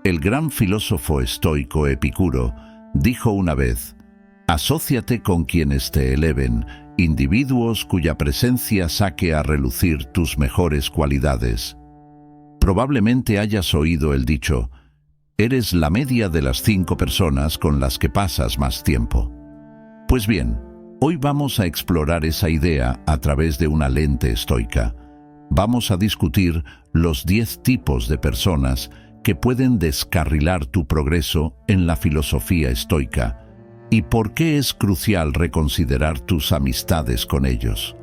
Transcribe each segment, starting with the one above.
El gran filósofo estoico Epicuro dijo una vez: «Asóciate con quienes te eleven, individuos cuya presencia saque a relucir tus mejores cualidades». Probablemente hayas oído el dicho: «Eres la media de las 5 personas con las que pasas más tiempo». Pues bien, hoy vamos a explorar esa idea a través de una lente estoica. Vamos a discutir los 10 tipos de personas que pueden descarrilar tu progreso en la filosofía estoica y por qué es crucial reconsiderar tus amistades con ellos.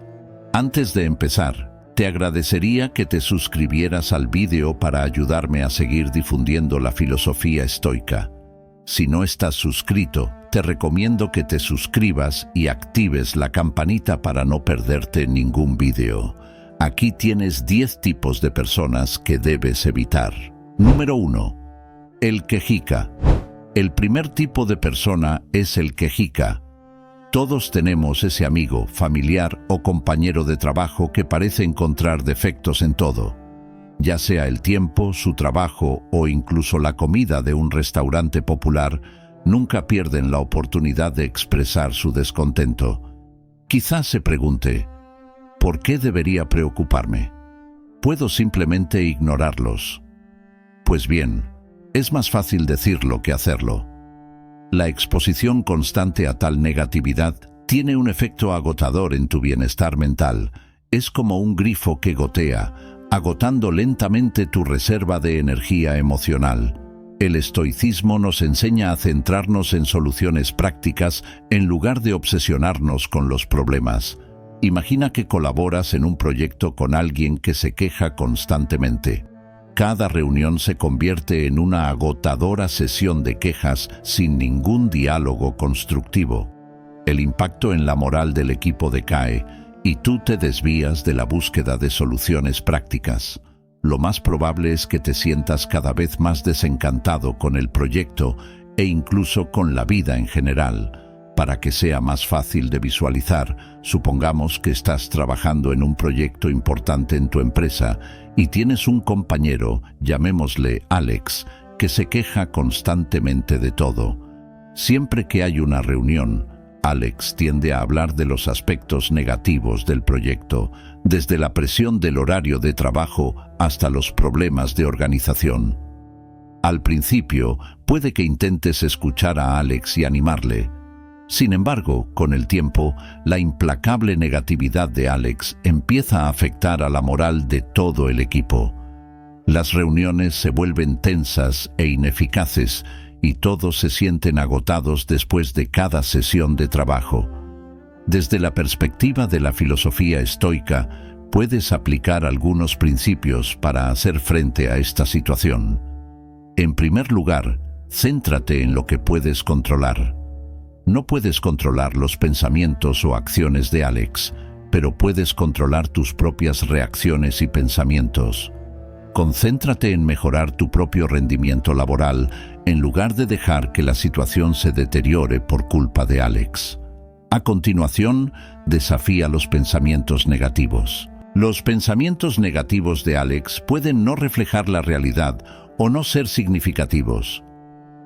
Antes de empezar, te agradecería que te suscribieras al vídeo para ayudarme a seguir difundiendo la filosofía estoica. Si no estás suscrito, te recomiendo que te suscribas y actives la campanita para no perderte ningún vídeo. Aquí tienes 10 tipos de personas que debes evitar. Número 1. El quejica. El primer tipo de persona es el quejica. Todos tenemos ese amigo, familiar o compañero de trabajo que parece encontrar defectos en todo. Ya sea el tiempo, su trabajo o incluso la comida de un restaurante popular, nunca pierden la oportunidad de expresar su descontento. Quizás se pregunte: ¿por qué debería preocuparme? ¿Puedo simplemente ignorarlos? Pues bien, es más fácil decirlo que hacerlo. La exposición constante a tal negatividad tiene un efecto agotador en tu bienestar mental. Es como un grifo que gotea, agotando lentamente tu reserva de energía emocional. El estoicismo nos enseña a centrarnos en soluciones prácticas en lugar de obsesionarnos con los problemas. Imagina que colaboras en un proyecto con alguien que se queja constantemente. Cada reunión se convierte en una agotadora sesión de quejas sin ningún diálogo constructivo. El impacto en la moral del equipo decae y tú te desvías de la búsqueda de soluciones prácticas. Lo más probable es que te sientas cada vez más desencantado con el proyecto e incluso con la vida en general. Para que sea más fácil de visualizar, supongamos que estás trabajando en un proyecto importante en tu empresa y tienes un compañero, llamémosle Alex, que se queja constantemente de todo. Siempre que hay una reunión, Alex tiende a hablar de los aspectos negativos del proyecto, desde la presión del horario de trabajo hasta los problemas de organización. Al principio, puede que intentes escuchar a Alex y animarle. Sin embargo, con el tiempo, la implacable negatividad de Alex empieza a afectar a la moral de todo el equipo. Las reuniones se vuelven tensas e ineficaces y todos se sienten agotados después de cada sesión de trabajo. Desde la perspectiva de la filosofía estoica, puedes aplicar algunos principios para hacer frente a esta situación. En primer lugar, céntrate en lo que puedes controlar. No puedes controlar los pensamientos o acciones de Alex, pero puedes controlar tus propias reacciones y pensamientos. Concéntrate en mejorar tu propio rendimiento laboral en lugar de dejar que la situación se deteriore por culpa de Alex. A continuación, desafía los pensamientos negativos. Los pensamientos negativos de Alex pueden no reflejar la realidad o no ser significativos.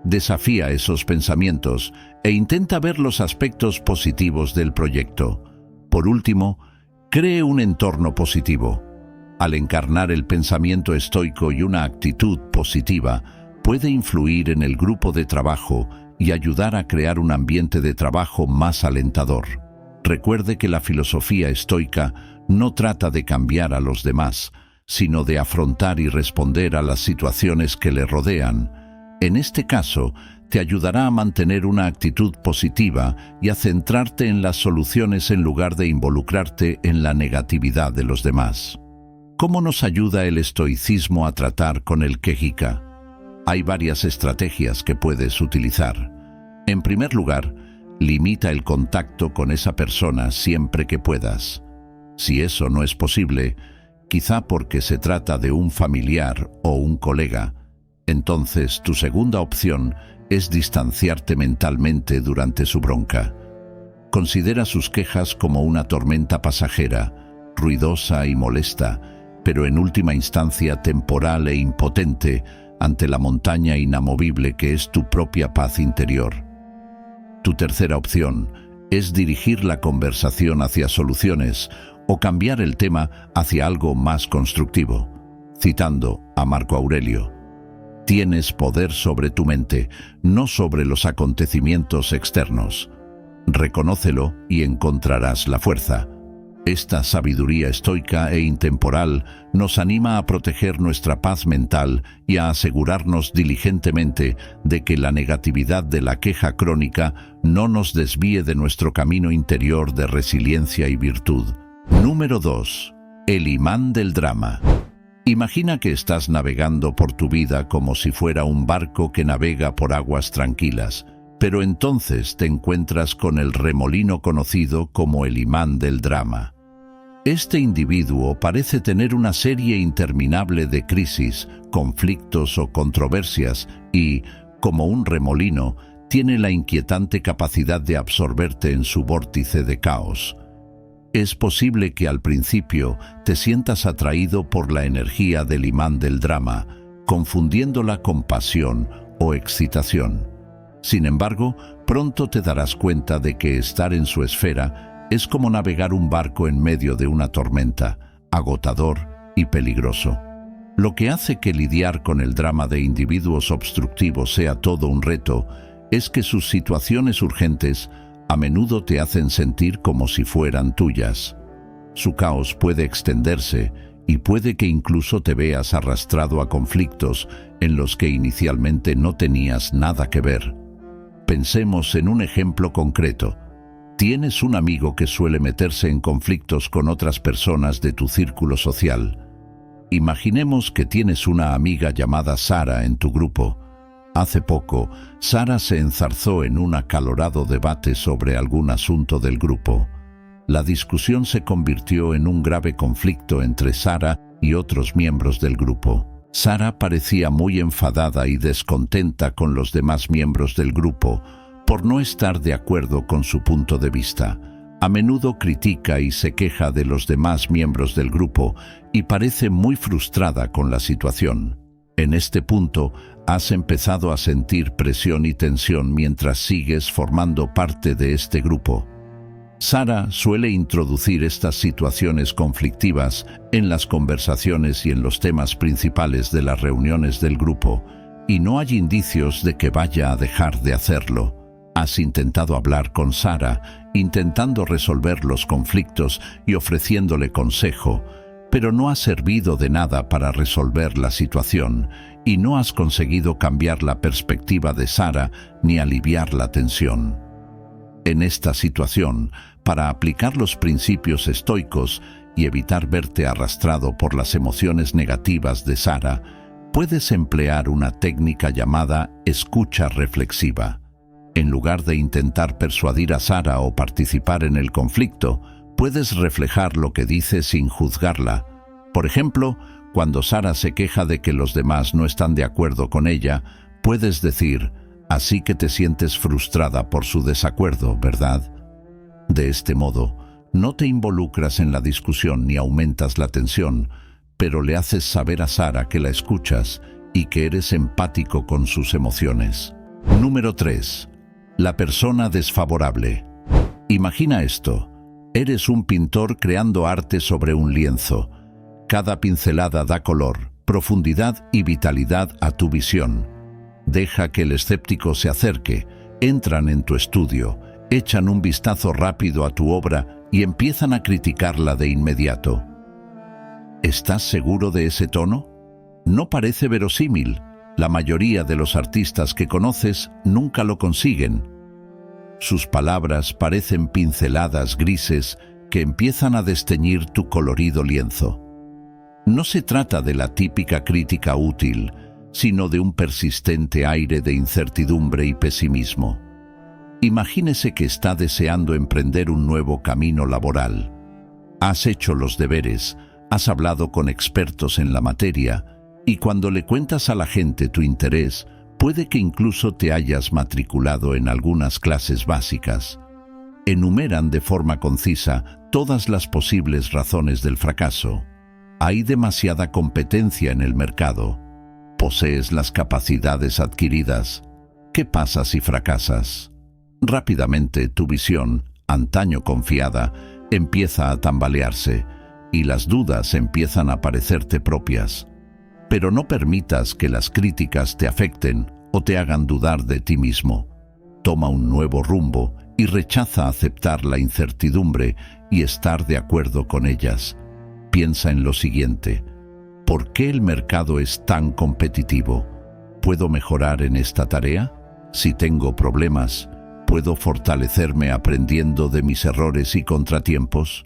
Desafía esos pensamientos e intenta ver los aspectos positivos del proyecto. Por último, cree un entorno positivo. Al encarnar el pensamiento estoico y una actitud positiva, puede influir en el grupo de trabajo y ayudar a crear un ambiente de trabajo más alentador. Recuerde que la filosofía estoica no trata de cambiar a los demás, sino de afrontar y responder a las situaciones que le rodean. En este caso, te ayudará a mantener una actitud positiva y a centrarte en las soluciones en lugar de involucrarte en la negatividad de los demás. ¿Cómo nos ayuda el estoicismo a tratar con el quejica? Hay varias estrategias que puedes utilizar. En primer lugar, limita el contacto con esa persona siempre que puedas. Si eso no es posible, quizá porque se trata de un familiar o un colega, entonces tu segunda opción es distanciarte mentalmente durante su bronca. Considera sus quejas como una tormenta pasajera, ruidosa y molesta, pero en última instancia temporal e impotente, ante la montaña inamovible que es tu propia paz interior. Tu tercera opción es dirigir la conversación hacia soluciones o cambiar el tema hacia algo más constructivo. Citando a Marco Aurelio: tienes poder sobre tu mente, no sobre los acontecimientos externos. Reconócelo y encontrarás la fuerza. Esta sabiduría estoica e intemporal nos anima a proteger nuestra paz mental y a asegurarnos diligentemente de que la negatividad de la queja crónica no nos desvíe de nuestro camino interior de resiliencia y virtud. Número 2. El imán del drama. Imagina que estás navegando por tu vida como si fuera un barco que navega por aguas tranquilas, pero entonces te encuentras con el remolino conocido como el imán del drama. Este individuo parece tener una serie interminable de crisis, conflictos o controversias y, como un remolino, tiene la inquietante capacidad de absorberte en su vórtice de caos. Es posible que al principio te sientas atraído por la energía del imán del drama, confundiéndola con pasión o excitación. Sin embargo, pronto te darás cuenta de que estar en su esfera es como navegar un barco en medio de una tormenta, agotador y peligroso. Lo que hace que lidiar con el drama de individuos obstructivos sea todo un reto es que sus situaciones urgentes a menudo te hacen sentir como si fueran tuyas. Su caos puede extenderse y puede que incluso te veas arrastrado a conflictos en los que inicialmente no tenías nada que ver. Pensemos en un ejemplo concreto. Tienes un amigo que suele meterse en conflictos con otras personas de tu círculo social. Imaginemos que tienes una amiga llamada Sara en tu grupo. Hace poco, Sara se enzarzó en un acalorado debate sobre algún asunto del grupo. La discusión se convirtió en un grave conflicto entre Sara y otros miembros del grupo. Sara parecía muy enfadada y descontenta con los demás miembros del grupo por no estar de acuerdo con su punto de vista. A menudo critica y se queja de los demás miembros del grupo y parece muy frustrada con la situación. En este punto, has empezado a sentir presión y tensión mientras sigues formando parte de este grupo. Sara suele introducir estas situaciones conflictivas en las conversaciones y en los temas principales de las reuniones del grupo, y no hay indicios de que vaya a dejar de hacerlo. Has intentado hablar con Sara, intentando resolver los conflictos y ofreciéndole consejo, pero no ha servido de nada para resolver la situación y no has conseguido cambiar la perspectiva de Sara ni aliviar la tensión. En esta situación, para aplicar los principios estoicos y evitar verte arrastrado por las emociones negativas de Sara, puedes emplear una técnica llamada escucha reflexiva. En lugar de intentar persuadir a Sara o participar en el conflicto, puedes reflejar lo que dice sin juzgarla. Por ejemplo, cuando Sara se queja de que los demás no están de acuerdo con ella, puedes decir: así que te sientes frustrada por su desacuerdo, ¿verdad? De este modo, no te involucras en la discusión ni aumentas la tensión, pero le haces saber a Sara que la escuchas y que eres empático con sus emociones. Número 3. La persona desfavorable. Imagina esto. Eres un pintor creando arte sobre un lienzo. Cada pincelada da color, profundidad y vitalidad a tu visión. Deja que el escéptico se acerque, entran en tu estudio, echan un vistazo rápido a tu obra y empiezan a criticarla de inmediato. ¿Estás seguro de ese tono? No parece verosímil. La mayoría de los artistas que conoces nunca lo consiguen. Sus palabras parecen pinceladas grises que empiezan a desteñir tu colorido lienzo. No se trata de la típica crítica útil, sino de un persistente aire de incertidumbre y pesimismo. Imagínese que está deseando emprender un nuevo camino laboral. Has hecho los deberes, has hablado con expertos en la materia, y cuando le cuentas a la gente tu interés, puede que incluso te hayas matriculado en algunas clases básicas. Enumeran de forma concisa todas las posibles razones del fracaso. Hay demasiada competencia en el mercado. ¿Posees las capacidades adquiridas? ¿Qué pasa si fracasas? Rápidamente tu visión, antaño confiada, empieza a tambalearse y las dudas empiezan a parecerte propias. Pero no permitas que las críticas te afecten o te hagan dudar de ti mismo. Toma un nuevo rumbo y rechaza aceptar la incertidumbre y estar de acuerdo con ellas. Piensa en lo siguiente: ¿por qué el mercado es tan competitivo? ¿Puedo mejorar en esta tarea? Si tengo problemas, ¿puedo fortalecerme aprendiendo de mis errores y contratiempos?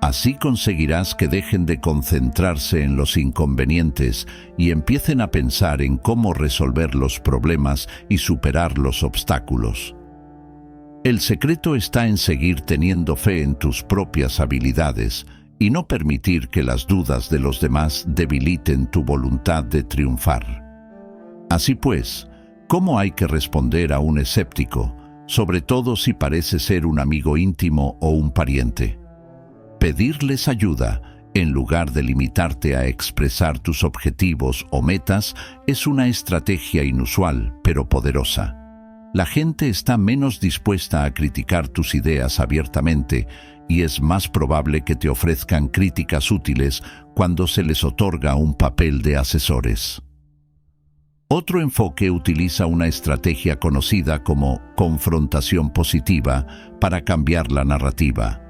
Así conseguirás que dejen de concentrarse en los inconvenientes y empiecen a pensar en cómo resolver los problemas y superar los obstáculos. El secreto está en seguir teniendo fe en tus propias habilidades y no permitir que las dudas de los demás debiliten tu voluntad de triunfar. Así pues, ¿cómo hay que responder a un escéptico, sobre todo si parece ser un amigo íntimo o un pariente? Pedirles ayuda, en lugar de limitarte a expresar tus objetivos o metas, es una estrategia inusual, pero poderosa. La gente está menos dispuesta a criticar tus ideas abiertamente y es más probable que te ofrezcan críticas útiles cuando se les otorga un papel de asesores. Otro enfoque utiliza una estrategia conocida como confrontación positiva para cambiar la narrativa.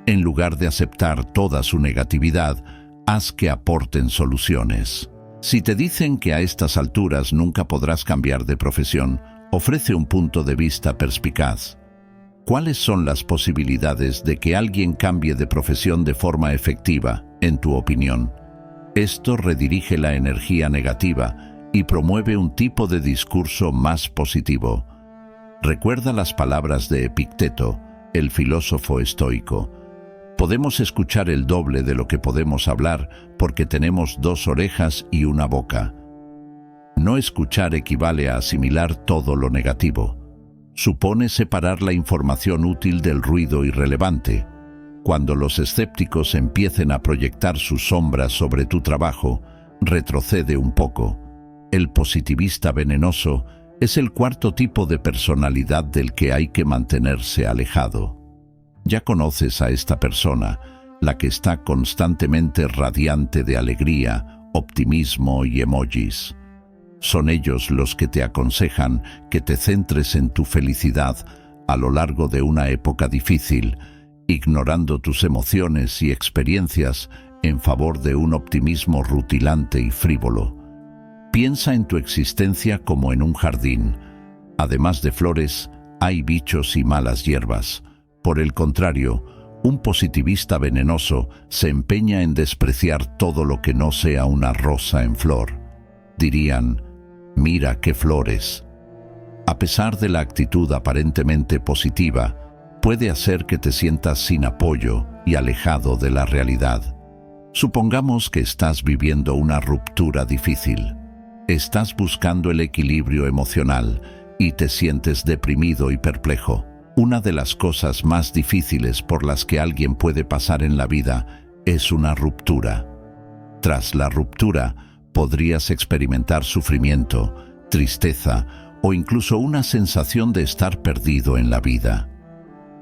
En lugar de aceptar toda su negatividad, haz que aporten soluciones. Si te dicen que a estas alturas nunca podrás cambiar de profesión, ofrece un punto de vista perspicaz. ¿Cuáles son las posibilidades de que alguien cambie de profesión de forma efectiva, en tu opinión? Esto redirige la energía negativa y promueve un tipo de discurso más positivo. Recuerda las palabras de Epicteto, el filósofo estoico: podemos escuchar el doble de lo que podemos hablar porque tenemos 2 orejas y una boca. No escuchar equivale a asimilar todo lo negativo. Supone separar la información útil del ruido irrelevante. Cuando los escépticos empiecen a proyectar sus sombras sobre tu trabajo, retrocede un poco. El positivista venenoso es el 4º tipo de personalidad del que hay que mantenerse alejado. Ya conoces a esta persona, la que está constantemente radiante de alegría, optimismo y emojis. Son ellos los que te aconsejan que te centres en tu felicidad a lo largo de una época difícil, ignorando tus emociones y experiencias en favor de un optimismo rutilante y frívolo. Piensa en tu existencia como en un jardín. Además de flores, hay bichos y malas hierbas. Por el contrario, un positivista venenoso se empeña en despreciar todo lo que no sea una rosa en flor. Dirían: mira qué flores. A pesar de la actitud aparentemente positiva, puede hacer que te sientas sin apoyo y alejado de la realidad. Supongamos que estás viviendo una ruptura difícil. Estás buscando el equilibrio emocional y te sientes deprimido y perplejo. Una de las cosas más difíciles por las que alguien puede pasar en la vida es una ruptura. Tras la ruptura, podrías experimentar sufrimiento, tristeza o incluso una sensación de estar perdido en la vida.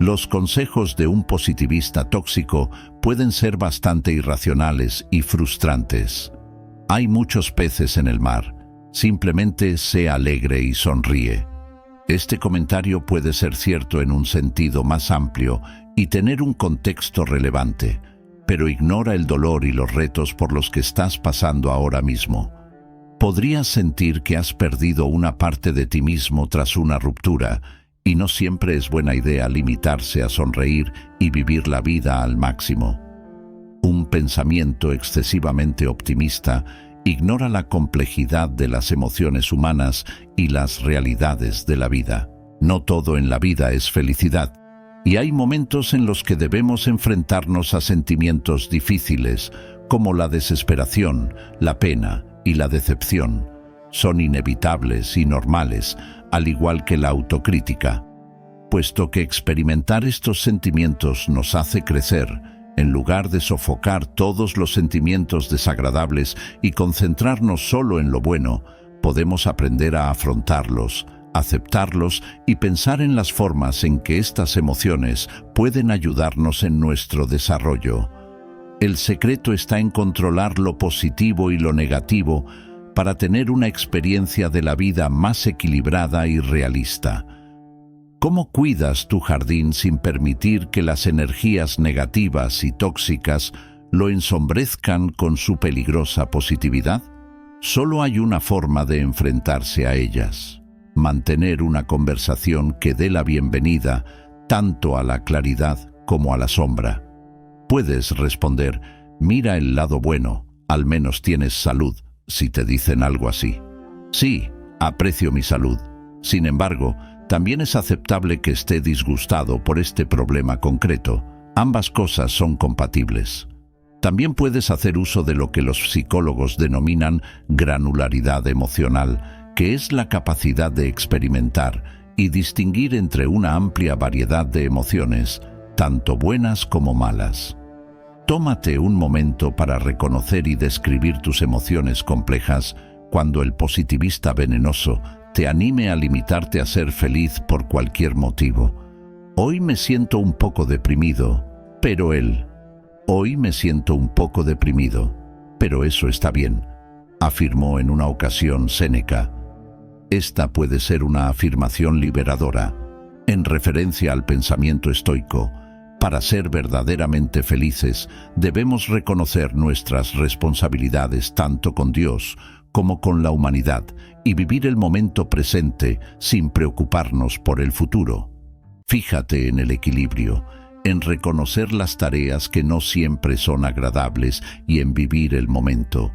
Los consejos de un positivista tóxico pueden ser bastante irracionales y frustrantes. Hay muchos peces en el mar. Simplemente sé alegre y sonríe. Este comentario puede ser cierto en un sentido más amplio y tener un contexto relevante, pero ignora el dolor y los retos por los que estás pasando ahora mismo. Podrías sentir que has perdido una parte de ti mismo tras una ruptura, y no siempre es buena idea limitarse a sonreír y vivir la vida al máximo. Un pensamiento excesivamente optimista ignora la complejidad de las emociones humanas y las realidades de la vida. No todo en la vida es felicidad, y hay momentos en los que debemos enfrentarnos a sentimientos difíciles, como la desesperación, la pena y la decepción. Son inevitables y normales, al igual que la autocrítica. Puesto que experimentar estos sentimientos nos hace crecer, En lugar de sofocar todos los sentimientos desagradables y concentrarnos solo en lo bueno, podemos aprender a afrontarlos, aceptarlos y pensar en las formas en que estas emociones pueden ayudarnos en nuestro desarrollo. El secreto está en controlar lo positivo y lo negativo para tener una experiencia de la vida más equilibrada y realista. ¿Cómo cuidas tu jardín sin permitir que las energías negativas y tóxicas lo ensombrezcan con su peligrosa positividad? Solo hay una forma de enfrentarse a ellas: mantener una conversación que dé la bienvenida tanto a la claridad como a la sombra. Puedes responder: mira el lado bueno, al menos tienes salud, si te dicen algo así. Sí, aprecio mi salud. Sin embargo, también es aceptable que esté disgustado por este problema concreto. Ambas cosas son compatibles. También puedes hacer uso de lo que los psicólogos denominan granularidad emocional, que es la capacidad de experimentar y distinguir entre una amplia variedad de emociones, tanto buenas como malas. Tómate un momento para reconocer y describir tus emociones complejas cuando el positivista venenoso te anime a limitarte a ser feliz por cualquier motivo. Hoy me siento un poco deprimido, pero hoy me siento un poco deprimido, pero eso está bien, afirmó en una ocasión Séneca. Esta puede ser una afirmación liberadora, en referencia al pensamiento estoico. Para ser verdaderamente felices, debemos reconocer nuestras responsabilidades tanto con Dios como con la humanidad y vivir el momento presente sin preocuparnos por el futuro. Fíjate en el equilibrio, en reconocer las tareas que no siempre son agradables y en vivir el momento.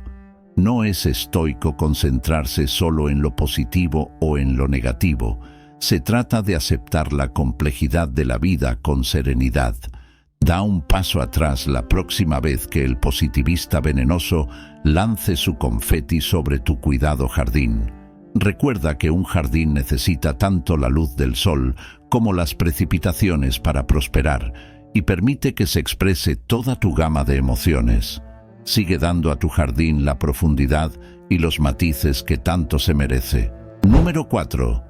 No es estoico concentrarse solo en lo positivo o en lo negativo. Se trata de aceptar la complejidad de la vida con serenidad. Da un paso atrás la próxima vez que el positivista venenoso lance su confeti sobre tu cuidado jardín. Recuerda que un jardín necesita tanto la luz del sol como las precipitaciones para prosperar, y permite que se exprese toda tu gama de emociones. Sigue dando a tu jardín la profundidad y los matices que tanto se merece. Número 4.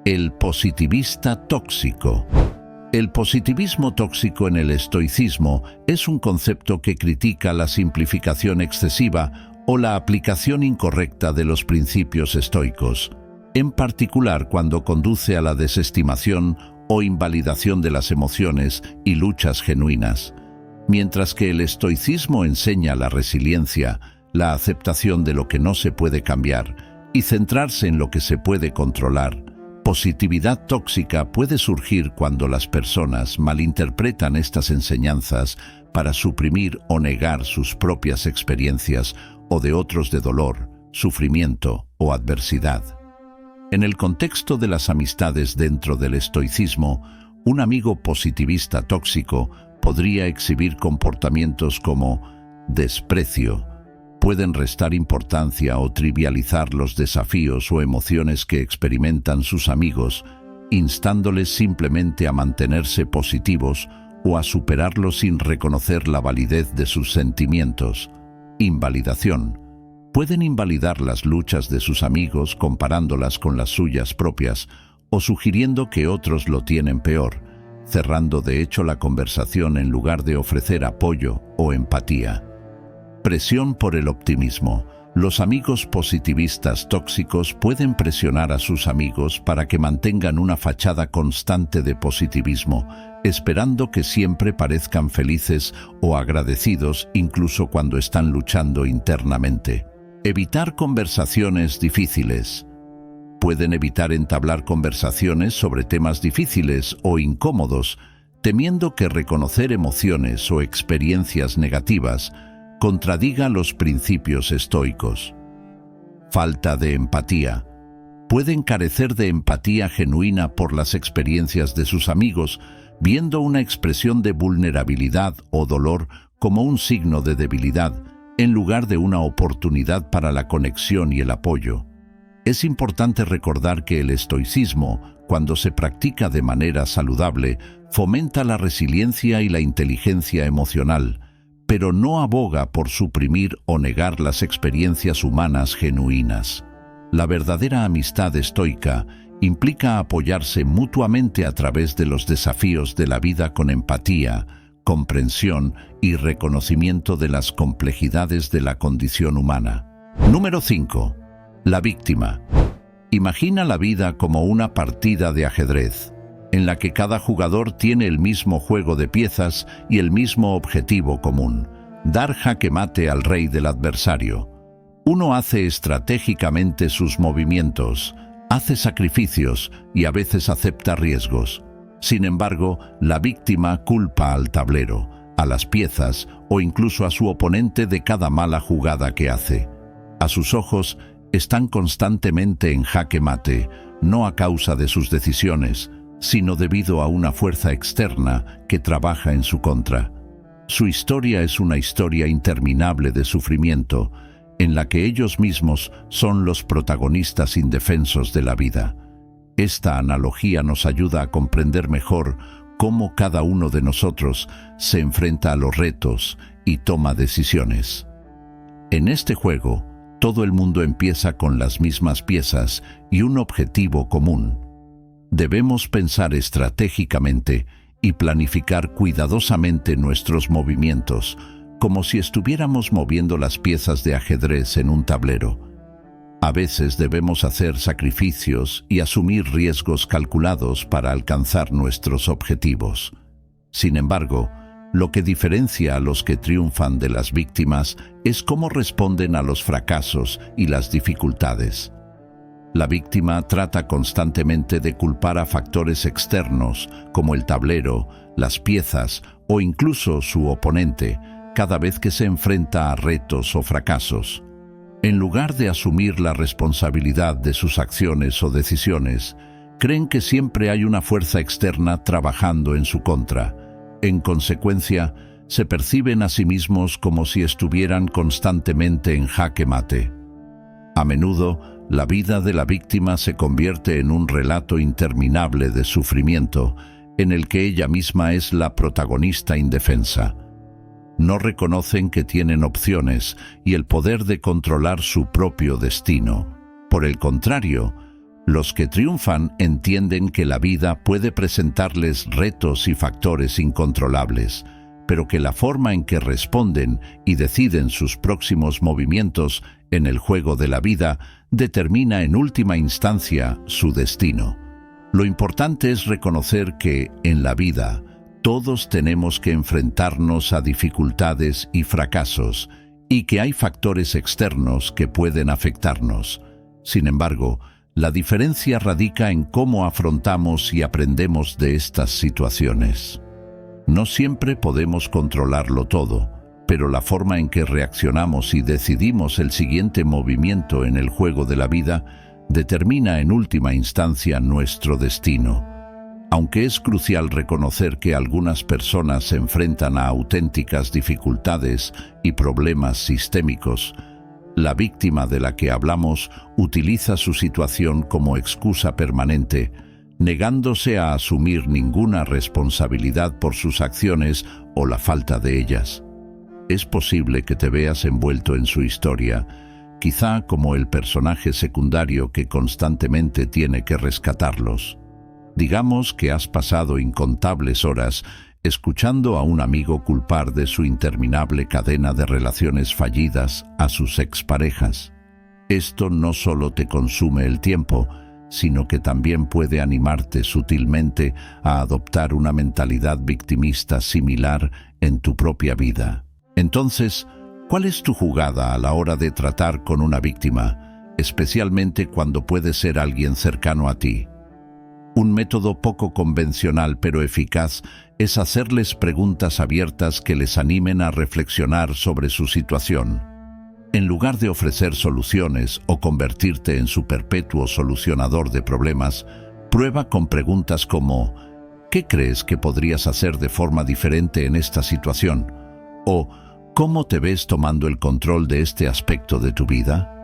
El positivista tóxico. El positivismo tóxico en el estoicismo es un concepto que critica la simplificación excesiva o la aplicación incorrecta de los principios estoicos, en particular cuando conduce a la desestimación o invalidación de las emociones y luchas genuinas. Mientras que el estoicismo enseña la resiliencia, la aceptación de lo que no se puede cambiar y centrarse en lo que se puede controlar, positividad tóxica puede surgir cuando las personas malinterpretan estas enseñanzas para suprimir o negar sus propias experiencias o de otros de dolor, sufrimiento o adversidad. En el contexto de las amistades dentro del estoicismo, un amigo positivista tóxico podría exhibir comportamientos como desprecio. Pueden restar importancia o trivializar los desafíos o emociones que experimentan sus amigos, instándoles simplemente a mantenerse positivos o a superarlos sin reconocer la validez de sus sentimientos. Invalidación. Pueden invalidar las luchas de sus amigos comparándolas con las suyas propias o sugiriendo que otros lo tienen peor, cerrando de hecho la conversación en lugar de ofrecer apoyo o empatía. Presión por el optimismo. Los amigos positivistas tóxicos pueden presionar a sus amigos para que mantengan una fachada constante de positivismo, esperando que siempre parezcan felices o agradecidos incluso cuando están luchando internamente. Evitar conversaciones difíciles. Pueden evitar entablar conversaciones sobre temas difíciles o incómodos, temiendo que reconocer emociones o experiencias negativas contradiga los principios estoicos. Falta de empatía. Pueden carecer de empatía genuina por las experiencias de sus amigos, viendo una expresión de vulnerabilidad o dolor como un signo de debilidad, en lugar de una oportunidad para la conexión y el apoyo. Es importante recordar que el estoicismo, cuando se practica de manera saludable, fomenta la resiliencia y la inteligencia emocional, pero no aboga por suprimir o negar las experiencias humanas genuinas. La verdadera amistad estoica implica apoyarse mutuamente a través de los desafíos de la vida con empatía, comprensión y reconocimiento de las complejidades de la condición humana. Número 5. La víctima. Imagina la vida como una partida de ajedrez, en la que cada jugador tiene el mismo juego de piezas y el mismo objetivo común: dar jaque mate al rey del adversario. Uno hace estratégicamente sus movimientos, hace sacrificios y a veces acepta riesgos. Sin embargo, la víctima culpa al tablero, a las piezas o incluso a su oponente de cada mala jugada que hace. A sus ojos, están constantemente en jaque mate, no a causa de sus decisiones, sino debido a una fuerza externa que trabaja en su contra. Su historia es una historia interminable de sufrimiento, en la que ellos mismos son los protagonistas indefensos de la vida. Esta analogía nos ayuda a comprender mejor cómo cada uno de nosotros se enfrenta a los retos y toma decisiones. En este juego, todo el mundo empieza con las mismas piezas y un objetivo común. Debemos pensar estratégicamente y planificar cuidadosamente nuestros movimientos, como si estuviéramos moviendo las piezas de ajedrez en un tablero. A veces debemos hacer sacrificios y asumir riesgos calculados para alcanzar nuestros objetivos. Sin embargo, lo que diferencia a los que triunfan de las víctimas es cómo responden a los fracasos y las dificultades. La víctima trata constantemente de culpar a factores externos, como el tablero, las piezas o incluso su oponente, cada vez que se enfrenta a retos o fracasos. En lugar de asumir la responsabilidad de sus acciones o decisiones, creen que siempre hay una fuerza externa trabajando en su contra. En consecuencia, se perciben a sí mismos como si estuvieran constantemente en jaque mate. A menudo, la vida de la víctima se convierte en un relato interminable de sufrimiento, en el que ella misma es la protagonista indefensa. No reconocen que tienen opciones y el poder de controlar su propio destino. Por el contrario, los que triunfan entienden que la vida puede presentarles retos y factores incontrolables, pero que la forma en que responden y deciden sus próximos movimientos en el juego de la vida determina en última instancia su destino. Lo importante es reconocer que, en la vida, todos tenemos que enfrentarnos a dificultades y fracasos, y que hay factores externos que pueden afectarnos. Sin embargo, la diferencia radica en cómo afrontamos y aprendemos de estas situaciones. No siempre podemos controlarlo todo, pero la forma en que reaccionamos y decidimos el siguiente movimiento en el juego de la vida determina en última instancia nuestro destino. Aunque es crucial reconocer que algunas personas se enfrentan a auténticas dificultades y problemas sistémicos, la víctima de la que hablamos utiliza su situación como excusa permanente, negándose a asumir ninguna responsabilidad por sus acciones o la falta de ellas. Es posible que te veas envuelto en su historia, quizá como el personaje secundario que constantemente tiene que rescatarlos. Digamos que has pasado incontables horas escuchando a un amigo culpar de su interminable cadena de relaciones fallidas a sus exparejas. Esto no solo te consume el tiempo, sino que también puede animarte sutilmente a adoptar una mentalidad victimista similar en tu propia vida. Entonces, ¿cuál es tu jugada a la hora de tratar con una víctima, especialmente cuando puede ser alguien cercano a ti? Un método poco convencional pero eficaz es hacerles preguntas abiertas que les animen a reflexionar sobre su situación. En lugar de ofrecer soluciones o convertirte en su perpetuo solucionador de problemas, prueba con preguntas como ¿qué crees que podrías hacer de forma diferente en esta situación? O ¿cómo te ves tomando el control de este aspecto de tu vida?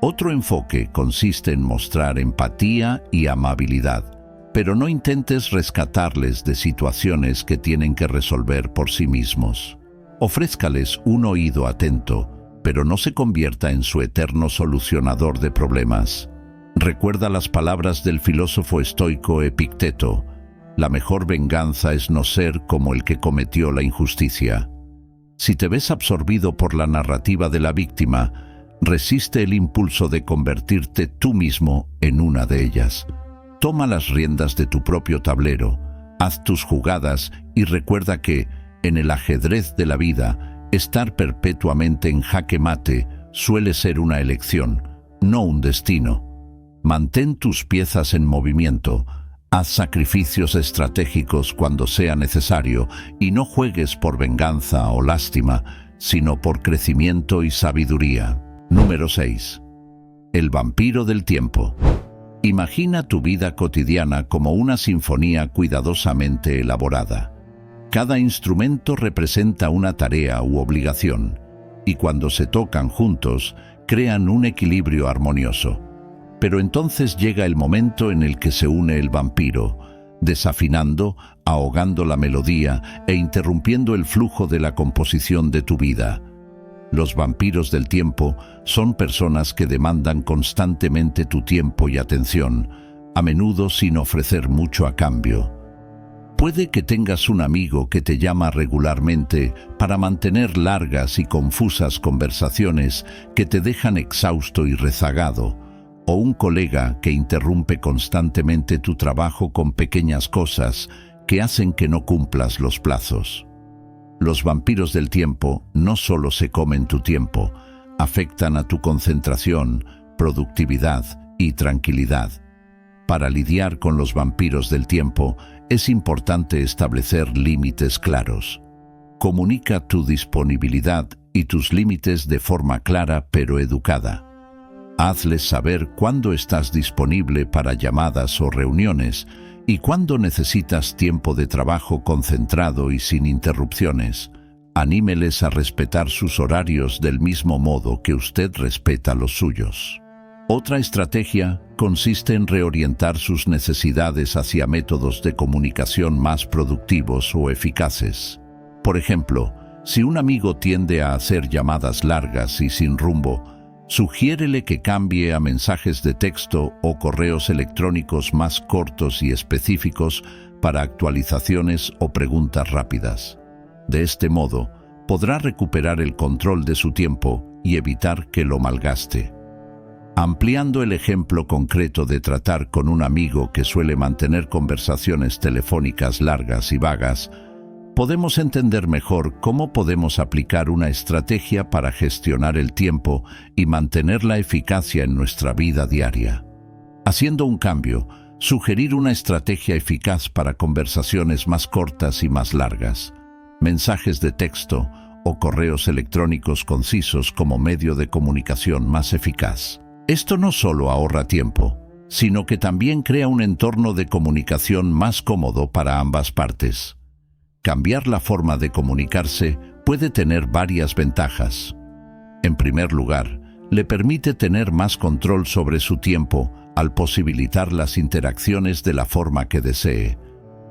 Otro enfoque consiste en mostrar empatía y amabilidad, pero no intentes rescatarles de situaciones que tienen que resolver por sí mismos. Ofrézcales un oído atento, pero no se convierta en su eterno solucionador de problemas. Recuerda las palabras del filósofo estoico Epicteto: la mejor venganza es no ser como el que cometió la injusticia. Si te ves absorbido por la narrativa de la víctima, resiste el impulso de convertirte tú mismo en una de ellas. Toma las riendas de tu propio tablero, haz tus jugadas y recuerda que, en el ajedrez de la vida, estar perpetuamente en jaque mate suele ser una elección, no un destino. Mantén tus piezas en movimiento, haz sacrificios estratégicos cuando sea necesario y no juegues por venganza o lástima, sino por crecimiento y sabiduría. Número 6. El vampiro del tiempo. Imagina tu vida cotidiana como una sinfonía cuidadosamente elaborada. Cada instrumento representa una tarea u obligación, y cuando se tocan juntos, crean un equilibrio armonioso. Pero entonces llega el momento en el que se une el vampiro, desafinando, ahogando la melodía e interrumpiendo el flujo de la composición de tu vida. Los vampiros del tiempo son personas que demandan constantemente tu tiempo y atención, a menudo sin ofrecer mucho a cambio. Puede que tengas un amigo que te llama regularmente para mantener largas y confusas conversaciones que te dejan exhausto y rezagado, o un colega que interrumpe constantemente tu trabajo con pequeñas cosas que hacen que no cumplas los plazos. Los vampiros del tiempo no solo se comen tu tiempo, afectan a tu concentración, productividad y tranquilidad. Para lidiar con los vampiros del tiempo, es importante establecer límites claros. Comunica tu disponibilidad y tus límites de forma clara pero educada. Hazles saber cuándo estás disponible para llamadas o reuniones y cuándo necesitas tiempo de trabajo concentrado y sin interrupciones. Anímeles a respetar sus horarios del mismo modo que usted respeta los suyos. Otra estrategia consiste en reorientar sus necesidades hacia métodos de comunicación más productivos o eficaces. Por ejemplo, si un amigo tiende a hacer llamadas largas y sin rumbo, sugiérele que cambie a mensajes de texto o correos electrónicos más cortos y específicos para actualizaciones o preguntas rápidas. De este modo, podrá recuperar el control de su tiempo y evitar que lo malgaste. Ampliando el ejemplo concreto de tratar con un amigo que suele mantener conversaciones telefónicas largas y vagas, podemos entender mejor cómo podemos aplicar una estrategia para gestionar el tiempo y mantener la eficacia en nuestra vida diaria. Haciendo un cambio, sugerir una estrategia eficaz para conversaciones más cortas y más largas, mensajes de texto o correos electrónicos concisos como medio de comunicación más eficaz. Esto no solo ahorra tiempo, sino que también crea un entorno de comunicación más cómodo para ambas partes. Cambiar la forma de comunicarse puede tener varias ventajas. En primer lugar, le permite tener más control sobre su tiempo al posibilitar las interacciones de la forma que desee.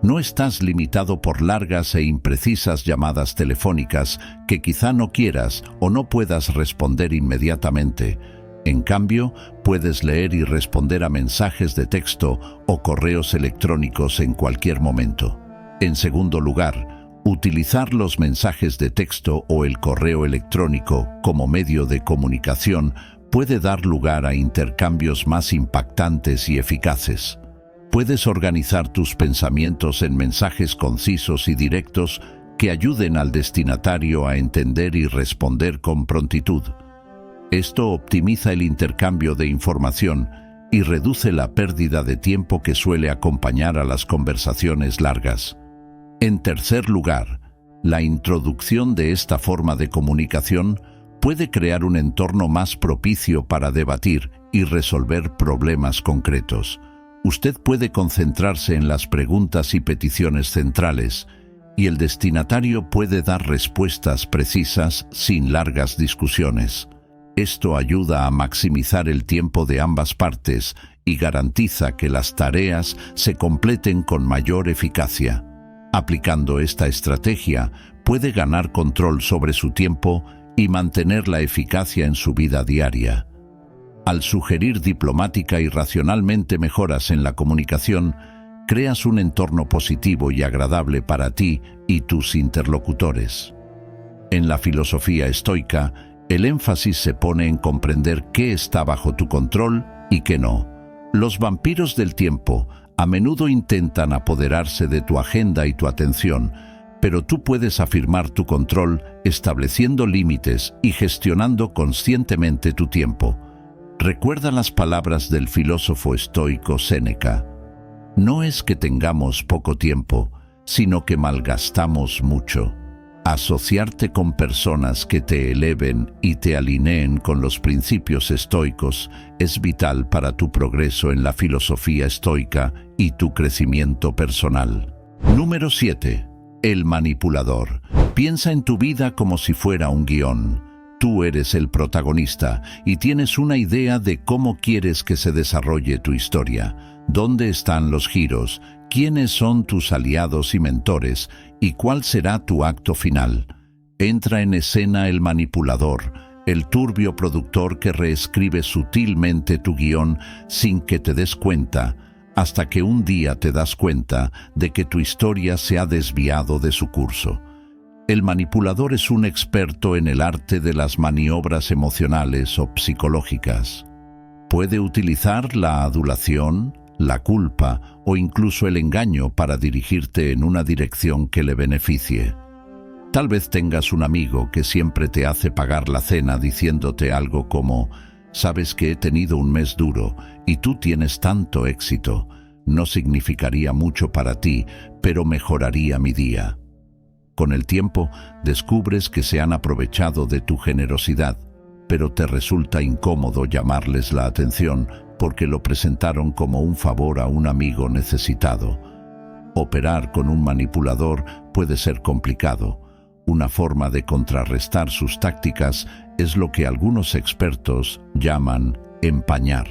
No estás limitado por largas e imprecisas llamadas telefónicas que quizá no quieras o no puedas responder inmediatamente. En cambio, puedes leer y responder a mensajes de texto o correos electrónicos en cualquier momento. En segundo lugar, utilizar los mensajes de texto o el correo electrónico como medio de comunicación puede dar lugar a intercambios más impactantes y eficaces. Puedes organizar tus pensamientos en mensajes concisos y directos que ayuden al destinatario a entender y responder con prontitud. Esto optimiza el intercambio de información y reduce la pérdida de tiempo que suele acompañar a las conversaciones largas. En tercer lugar, la introducción de esta forma de comunicación puede crear un entorno más propicio para debatir y resolver problemas concretos. Usted puede concentrarse en las preguntas y peticiones centrales, y el destinatario puede dar respuestas precisas sin largas discusiones. Esto ayuda a maximizar el tiempo de ambas partes y garantiza que las tareas se completen con mayor eficacia. Aplicando esta estrategia, puede ganar control sobre su tiempo y mantener la eficacia en su vida diaria. Al sugerir diplomática y racionalmente mejoras en la comunicación, creas un entorno positivo y agradable para ti y tus interlocutores. En la filosofía estoica, el énfasis se pone en comprender qué está bajo tu control y qué no. Los vampiros del tiempo a menudo intentan apoderarse de tu agenda y tu atención, pero tú puedes afirmar tu control estableciendo límites y gestionando conscientemente tu tiempo. Recuerda las palabras del filósofo estoico Séneca. No es que tengamos poco tiempo, sino que malgastamos mucho. Asociarte con personas que te eleven y te alineen con los principios estoicos es vital para tu progreso en la filosofía estoica y tu crecimiento personal. Número 7. El manipulador. Piensa en tu vida como si fuera un guión. Tú eres el protagonista y tienes una idea de cómo quieres que se desarrolle tu historia. ¿Dónde están los giros? ¿Quiénes son tus aliados y mentores? ¿Y cuál será tu acto final? Entra en escena el manipulador, el turbio productor que reescribe sutilmente tu guión sin que te des cuenta, hasta que un día te das cuenta de que tu historia se ha desviado de su curso. El manipulador es un experto en el arte de las maniobras emocionales o psicológicas. Puede utilizar la adulación, la culpa o incluso el engaño para dirigirte en una dirección que le beneficie. Tal vez tengas un amigo que siempre te hace pagar la cena diciéndote algo como: «Sabes que he tenido un mes duro y tú tienes tanto éxito. No significaría mucho para ti, pero mejoraría mi día». Con el tiempo, descubres que se han aprovechado de tu generosidad, pero te resulta incómodo llamarles la atención porque lo presentaron como un favor a un amigo necesitado. Operar con un manipulador puede ser complicado. Una forma de contrarrestar sus tácticas es lo que algunos expertos llaman empañar.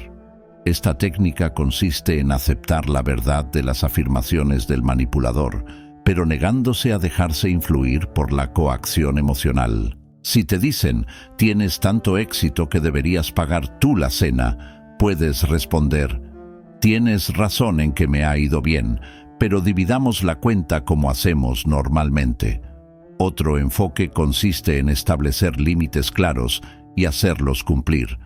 Esta técnica consiste en aceptar la verdad de las afirmaciones del manipulador, pero negándose a dejarse influir por la coacción emocional. Si te dicen: «Tienes tanto éxito que deberías pagar tú la cena», puedes responder: «Tienes razón en que me ha ido bien, pero dividamos la cuenta como hacemos normalmente». Otro enfoque consiste en establecer límites claros y hacerlos cumplir.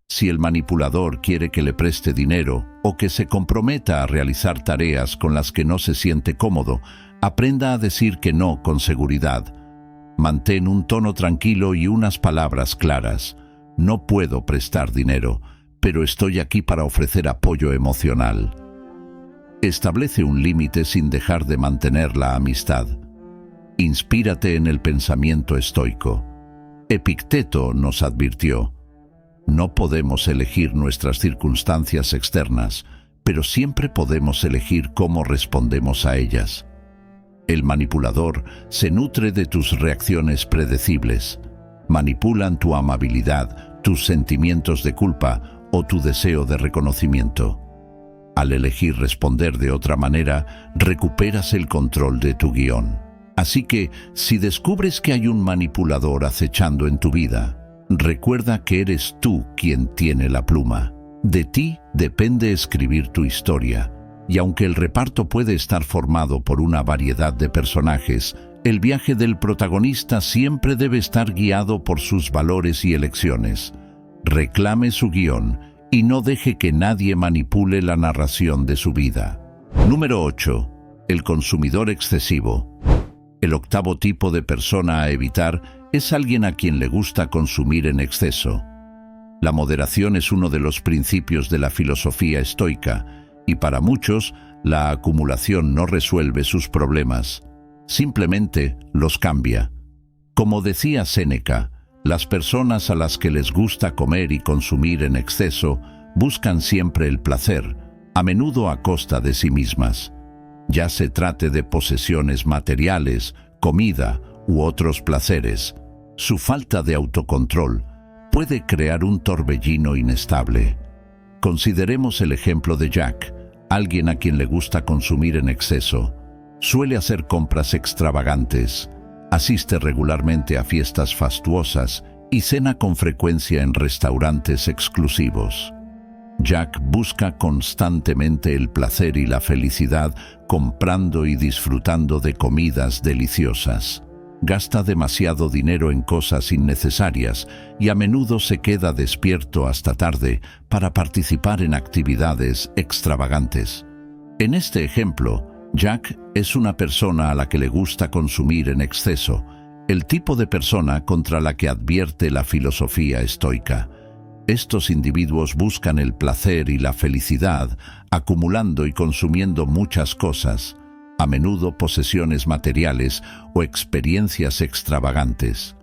Si el manipulador quiere que le preste dinero o que se comprometa a realizar tareas con las que no se siente cómodo, aprenda a decir que no con seguridad. Mantén un tono tranquilo y unas palabras claras. «No puedo prestar dinero, pero estoy aquí para ofrecer apoyo emocional». Establece un límite sin dejar de mantener la amistad. Inspírate en el pensamiento estoico. Epicteto nos advirtió: «No podemos elegir nuestras circunstancias externas, pero siempre podemos elegir cómo respondemos a ellas». El manipulador se nutre de tus reacciones predecibles. Manipulan tu amabilidad, tus sentimientos de culpa o tu deseo de reconocimiento. Al elegir responder de otra manera, recuperas el control de tu guión. Así que, si descubres que hay un manipulador acechando en tu vida, recuerda que eres tú quien tiene la pluma. De ti depende escribir tu historia, y aunque el reparto puede estar formado por una variedad de personajes, el viaje del protagonista siempre debe estar guiado por sus valores y elecciones. Reclame su guión y no deje que nadie manipule la narración de su vida. Número 8. El consumidor excesivo. El octavo tipo de persona a evitar es alguien a quien le gusta consumir en exceso. La moderación es uno de los principios de la filosofía estoica, y para muchos, la acumulación no resuelve sus problemas, simplemente los cambia. Como decía Séneca, las personas a las que les gusta comer y consumir en exceso buscan siempre el placer, a menudo a costa de sí mismas. Ya se trate de posesiones materiales, comida u otros placeres. Su falta de autocontrol puede crear un torbellino inestable. Consideremos el ejemplo de Jack, alguien a quien le gusta consumir en exceso. Suele hacer compras extravagantes, asiste regularmente a fiestas fastuosas y cena con frecuencia en restaurantes exclusivos. Jack busca constantemente el placer y la felicidad comprando y disfrutando de comidas deliciosas. Gasta demasiado dinero en cosas innecesarias y a menudo se queda despierto hasta tarde para participar en actividades extravagantes. En este ejemplo, Jack es una persona a la que le gusta consumir en exceso, el tipo de persona contra la que advierte la filosofía estoica. Estos individuos buscan el placer y la felicidad, acumulando y consumiendo muchas cosas, a menudo posesiones materiales o experiencias extravagantes.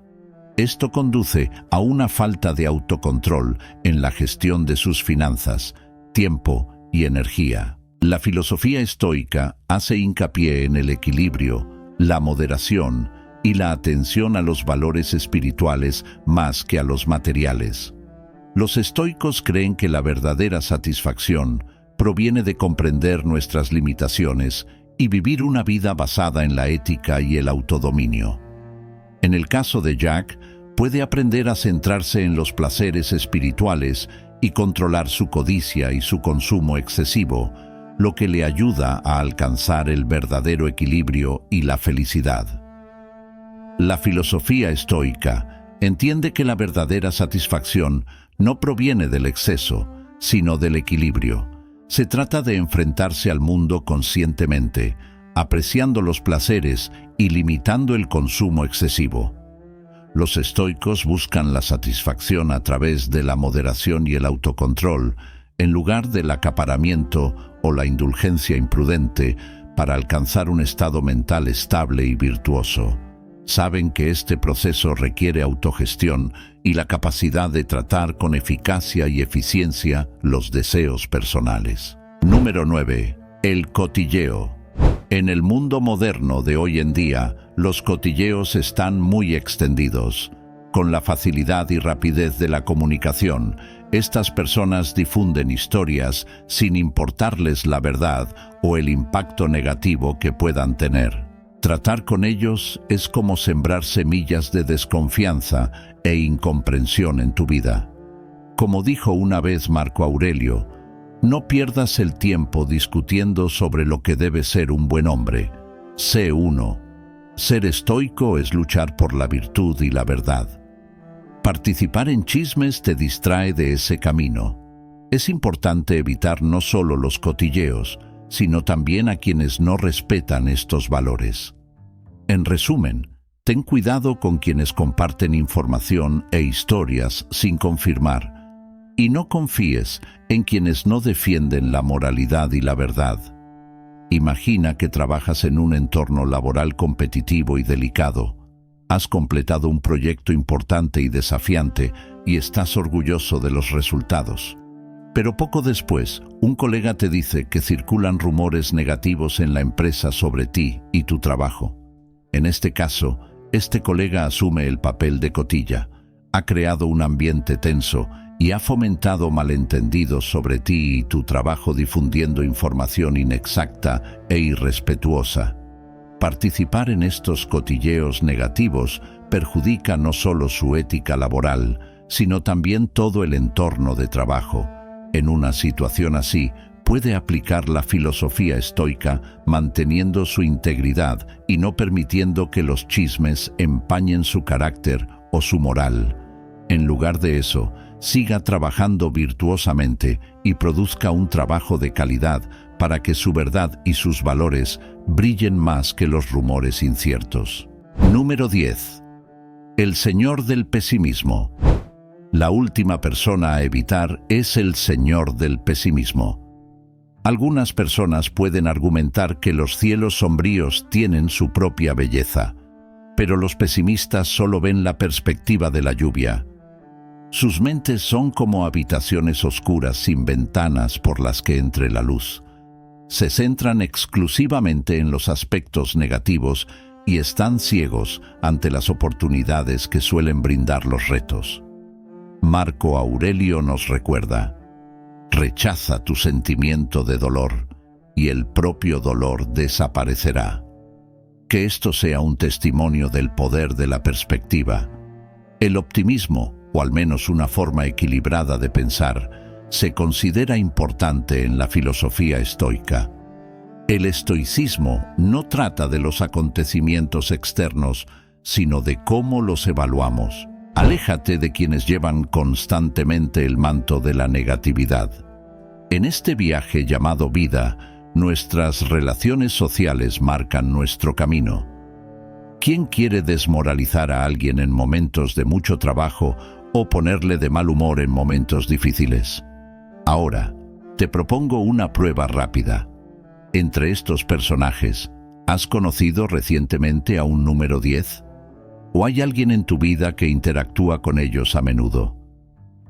Esto conduce a una falta de autocontrol en la gestión de sus finanzas, tiempo y energía. La filosofía estoica hace hincapié en el equilibrio, la moderación y la atención a los valores espirituales más que a los materiales. Los estoicos creen que la verdadera satisfacción proviene de comprender nuestras limitaciones y vivir una vida basada en la ética y el autodominio. En el caso de Jack, puede aprender a centrarse en los placeres espirituales y controlar su codicia y su consumo excesivo, lo que le ayuda a alcanzar el verdadero equilibrio y la felicidad. La filosofía estoica entiende que la verdadera satisfacción no proviene del exceso, sino del equilibrio. Se trata de enfrentarse al mundo conscientemente, apreciando los placeres y limitando el consumo excesivo. Los estoicos buscan la satisfacción a través de la moderación y el autocontrol, en lugar del acaparamiento o la indulgencia imprudente, para alcanzar un estado mental estable y virtuoso. Saben que este proceso requiere autogestión y la capacidad de tratar con eficacia y eficiencia los deseos personales. Número 9. El cotilleo. En el mundo moderno de hoy en día, los cotilleos están muy extendidos. Con la facilidad y rapidez de la comunicación, estas personas difunden historias sin importarles la verdad o el impacto negativo que puedan tener. Tratar con ellos es como sembrar semillas de desconfianza e incomprensión en tu vida. Como dijo una vez Marco Aurelio, no pierdas el tiempo discutiendo sobre lo que debe ser un buen hombre. Sé uno. Ser estoico es luchar por la virtud y la verdad. Participar en chismes te distrae de ese camino. Es importante evitar no solo los cotilleos, sino también a quienes no respetan estos valores. En resumen, ten cuidado con quienes comparten información e historias sin confirmar, y no confíes en quienes no defienden la moralidad y la verdad. Imagina que trabajas en un entorno laboral competitivo y delicado. Has completado un proyecto importante y desafiante y estás orgulloso de los resultados. Pero poco después, un colega te dice que circulan rumores negativos en la empresa sobre ti y tu trabajo. En este caso, este colega asume el papel de cotilla, ha creado un ambiente tenso y ha fomentado malentendidos sobre ti y tu trabajo difundiendo información inexacta e irrespetuosa. Participar en estos cotilleos negativos perjudica no solo su ética laboral, sino también todo el entorno de trabajo. En una situación así, puede aplicar la filosofía estoica manteniendo su integridad y no permitiendo que los chismes empañen su carácter o su moral. En lugar de eso, siga trabajando virtuosamente y produzca un trabajo de calidad para que su verdad y sus valores brillen más que los rumores inciertos. Número 10. El señor del pesimismo. La última persona a evitar es el señor del pesimismo. Algunas personas pueden argumentar que los cielos sombríos tienen su propia belleza, pero los pesimistas solo ven la perspectiva de la lluvia. Sus mentes son como habitaciones oscuras sin ventanas por las que entre la luz. Se centran exclusivamente en los aspectos negativos y están ciegos ante las oportunidades que suelen brindar los retos. Marco Aurelio nos recuerda: rechaza tu sentimiento de dolor y el propio dolor desaparecerá. Que esto sea un testimonio del poder de la perspectiva. El optimismo, o al menos una forma equilibrada de pensar, se considera importante en la filosofía estoica. El estoicismo no trata de los acontecimientos externos, sino de cómo los evaluamos. Aléjate de quienes llevan constantemente el manto de la negatividad. En este viaje llamado vida, nuestras relaciones sociales marcan nuestro camino. ¿Quién quiere desmoralizar a alguien en momentos de mucho trabajo o ponerle de mal humor en momentos difíciles? Ahora, te propongo una prueba rápida. Entre estos personajes, ¿has conocido recientemente a un número 10? ¿O hay alguien en tu vida que interactúa con ellos a menudo?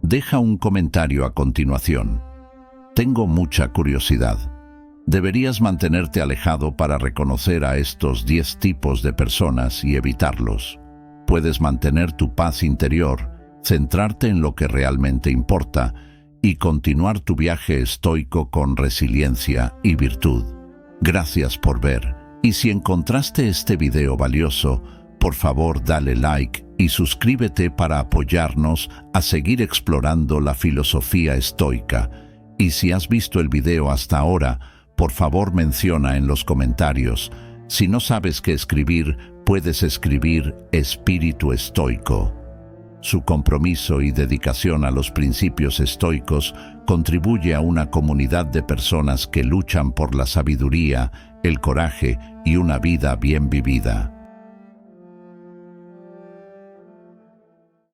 Deja un comentario a continuación. Tengo mucha curiosidad. Deberías mantenerte alejado para reconocer a estos 10 tipos de personas y evitarlos. Puedes mantener tu paz interior, centrarte en lo que realmente importa y continuar tu viaje estoico con resiliencia y virtud. Gracias por ver, y si encontraste este video valioso, por favor dale like y suscríbete para apoyarnos a seguir explorando la filosofía estoica. Y si has visto el video hasta ahora, por favor menciona en los comentarios. Si no sabes qué escribir, puedes escribir espíritu estoico. Su compromiso y dedicación a los principios estoicos contribuye a una comunidad de personas que luchan por la sabiduría, el coraje y una vida bien vivida.